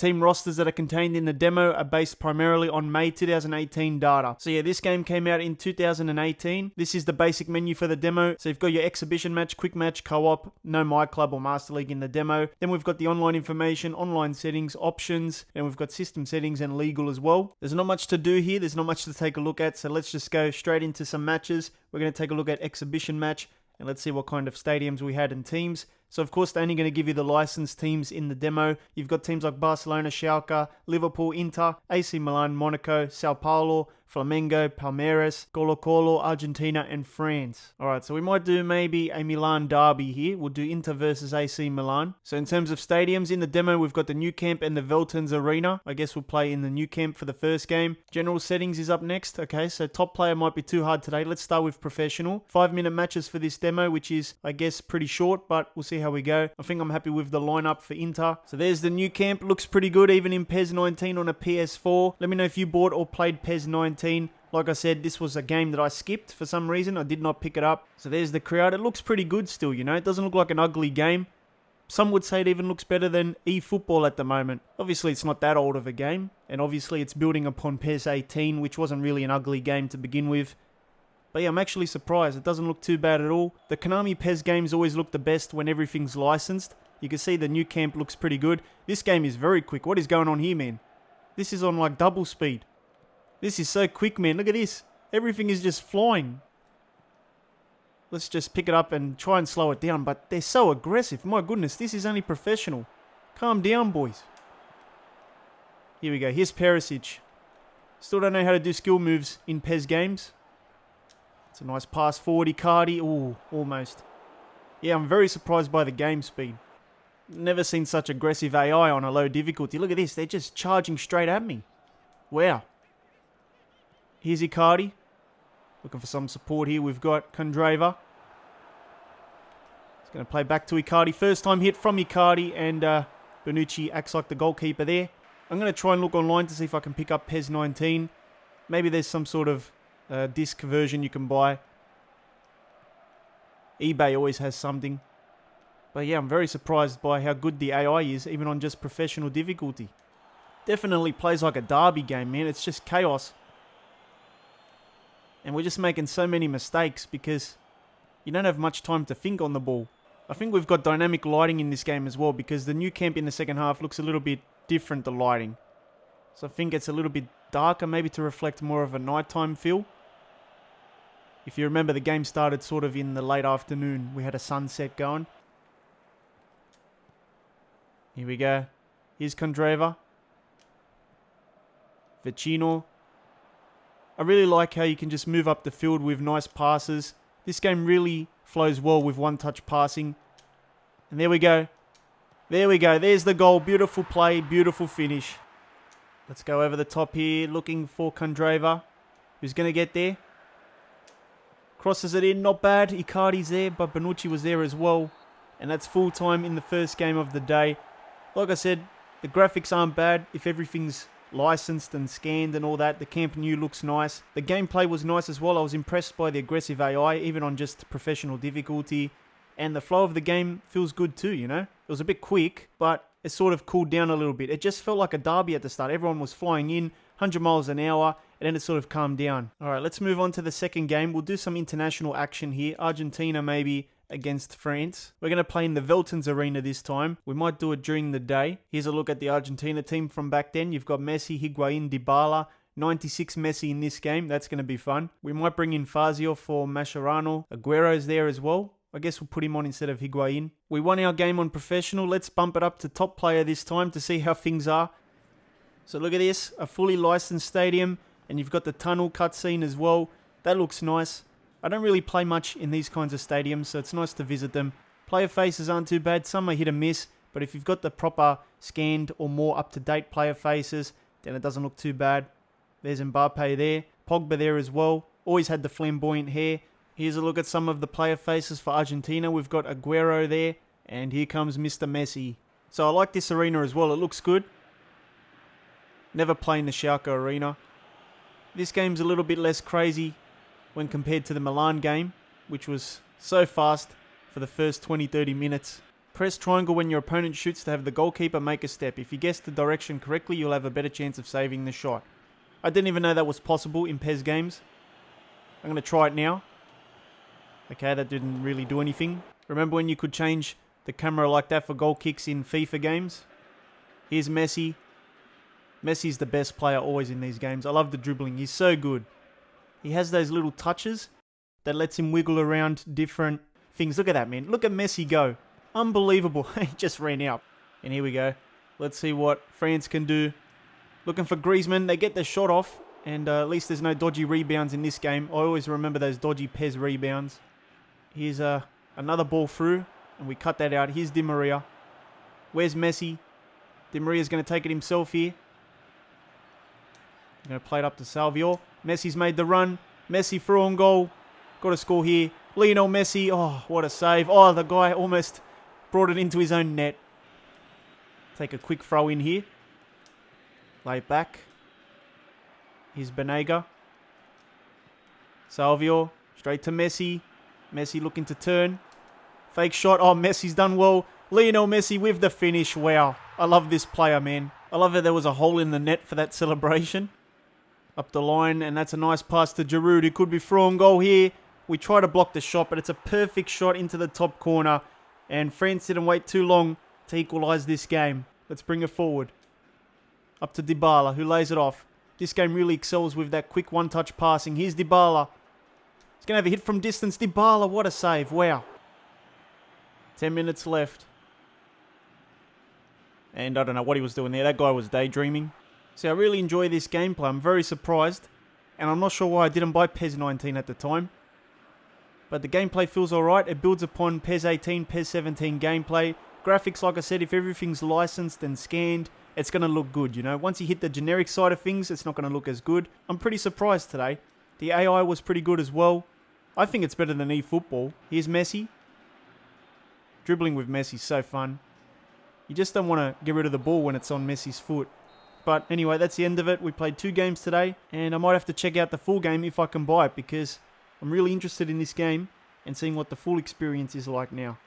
Team rosters that are contained in the demo are based primarily on May 2018 data. So yeah, this game came out in 2018. This is the basic menu for the demo. So you've got your exhibition match, quick match, co-op, no My Club or Master League in the demo. Then we've got the online information, online settings, options, and we've got system settings and legal as well. There's not much to do here. There's not much to take a look at. So let's just go straight into some matches. We're going to take a look at exhibition match and let's see what kind of stadiums we had and teams. So of course they're only going to give you the licensed teams in the demo. You've got teams like Barcelona, Schalke, Liverpool, Inter, AC Milan, Monaco, Sao Paulo, Flamengo, Palmeiras, Colo-Colo, Argentina, and France. Alright, so we might do maybe a Milan derby here. We'll do Inter versus AC Milan. So in terms of stadiums, in the demo, we've got the Nou Camp and the Veltins Arena. I guess we'll play in the Nou Camp for the first game. General settings is up next. Okay, so top player might be too hard today. Let's start with professional. 5-minute matches for this demo, which is, I guess, pretty short, but we'll see how we go. I think I'm happy with the lineup for Inter. So there's the Nou Camp. Looks pretty good, even in PES 19 on a PS4. Let me know if you bought or played PES 19. Like I said, this was a game that I skipped for some reason. I did not pick it up. So there's the crowd. It looks pretty good still, you know. It doesn't look like an ugly game. Some would say it even looks better than eFootball at the moment. Obviously, it's not that old of a game. And obviously, it's building upon PES 18, which wasn't really an ugly game to begin with. But yeah, I'm actually surprised. It doesn't look too bad at all. The Konami PES games always look the best when everything's licensed. You can see the Nou Camp looks pretty good. This game is very quick. What is going on here, man? This is on like double speed. This is so quick, man. Look at this. Everything is just flying. Let's just pick it up and try and slow it down. But they're so aggressive. My goodness, this is only professional. Calm down, boys. Here we go. Here's Perisic. Still don't know how to do skill moves in PES games. It's a nice pass forward. Icardi. Ooh, almost. Yeah, I'm very surprised by the game speed. Never seen such aggressive AI on a low difficulty. Look at this. They're just charging straight at me. Wow. Here's Icardi. Looking for some support here. We've got Candreva. He's going to play back to Icardi. First time hit from Icardi. And Bonucci acts like the goalkeeper there. I'm going to try and look online to see if I can pick up PES 19. Maybe there's some sort of disc version you can buy. eBay always has something. But yeah, I'm very surprised by how good the AI is, even on just professional difficulty. Definitely plays like a derby game, man. It's just chaos. And we're just making so many mistakes because you don't have much time to think on the ball. I think we've got dynamic lighting in this game as well because the Nou Camp in the second half looks a little bit different, the lighting. So I think it's a little bit darker, maybe to reflect more of a nighttime feel. If you remember, the game started sort of in the late afternoon. We had a sunset going. Here we go. Here's Candreva. Vecino. I really like how you can just move up the field with nice passes. This game really flows well with one-touch passing. And there we go. There we go. There's the goal. Beautiful play. Beautiful finish. Let's go over the top here. Looking for Candreva. Who's going to get there? Crosses it in. Not bad. Icardi's there, but Bonucci was there as well. And that's full time in the first game of the day. Like I said, the graphics aren't bad if everything's licensed and scanned and all that. The Camp Nou looks nice. The gameplay was nice as well. I was impressed by the aggressive AI, even on just professional difficulty. And the flow of the game feels good too, you know? It was a bit quick, but it sort of cooled down a little bit. It just felt like a derby at the start. Everyone was flying in, 100 miles an hour, and then it sort of calmed down. Alright, let's move on to the second game. We'll do some international action here. Argentina maybe against France. We're going to play in the Veltins Arena this time. We might do it during the day. Here's a look at the Argentina team from back then. You've got Messi, Higuain, Dybala. 96 Messi in this game. That's going to be fun. We might bring in Fazio for Mascherano. Aguero's there as well. I guess we'll put him on instead of Higuain. We won our game on professional. Let's bump it up to top player this time to see how things are. So look at this. A fully licensed stadium. And you've got the tunnel cutscene as well. That looks nice. I don't really play much in these kinds of stadiums, so it's nice to visit them. Player faces aren't too bad. Some are hit and miss, but if you've got the proper scanned or more up-to-date player faces, then it doesn't look too bad. There's Mbappe there. Pogba there as well. Always had the flamboyant hair. Here's a look at some of the player faces for Argentina. We've got Aguero there, and here comes Mr. Messi. So I like this arena as well. It looks good. Never playing the Schalke arena. This game's a little bit less crazy when compared to the Milan game, which was so fast for the first 20-30 minutes. Press triangle when your opponent shoots to have the goalkeeper make a step. If you guess the direction correctly, you'll have a better chance of saving the shot. I didn't even know that was possible in PES games. I'm going to try it now. Okay, that didn't really do anything. Remember when you could change the camera like that for goal kicks in FIFA games? Here's Messi. Messi's the best player always in these games. I love the dribbling. He's so good. He has those little touches that lets him wiggle around different things. Look at that, man. Look at Messi go. Unbelievable. He just ran out. And here we go. Let's see what France can do. Looking for Griezmann. They get the shot off. And at least there's no dodgy rebounds in this game. I always remember those dodgy PES rebounds. Here's another ball through. And we cut that out. Here's Di Maria. Where's Messi? Di Maria's going to take it himself here. Going to play it up to Salvio. Messi's made the run. Messi through on goal. Got to score here. Lionel Messi. Oh, what a save. Oh, the guy almost brought it into his own net. Take a quick throw in here. Lay it back. Here's Banega. Salvio. Straight to Messi. Messi looking to turn. Fake shot. Oh, Messi's done well. Lionel Messi with the finish. Wow. I love this player, man. I love that there was a hole in the net for that celebration. Up the line, and that's a nice pass to Giroud, who could be through on goal here. We try to block the shot, but it's a perfect shot into the top corner. And France didn't wait too long to equalise this game. Let's bring it forward. Up to Dybala, who lays it off. This game really excels with that quick one-touch passing. Here's Dybala. He's going to have a hit from distance. Dybala, what a save. Wow. 10 minutes left. And I don't know what he was doing there. That guy was daydreaming. See, I really enjoy this gameplay. I'm very surprised. And I'm not sure why I didn't buy PES 19 at the time. But the gameplay feels alright. It builds upon PES 18, PES 17 gameplay. Graphics, like I said, if everything's licensed and scanned, it's going to look good, you know. Once you hit the generic side of things, it's not going to look as good. I'm pretty surprised today. The AI was pretty good as well. I think it's better than eFootball. Here's Messi. Dribbling with Messi's so fun. You just don't want to get rid of the ball when it's on Messi's foot. But anyway, that's the end of it. We played 2 games today, and I might have to check out the full game if I can buy it, because I'm really interested in this game and seeing what the full experience is like now.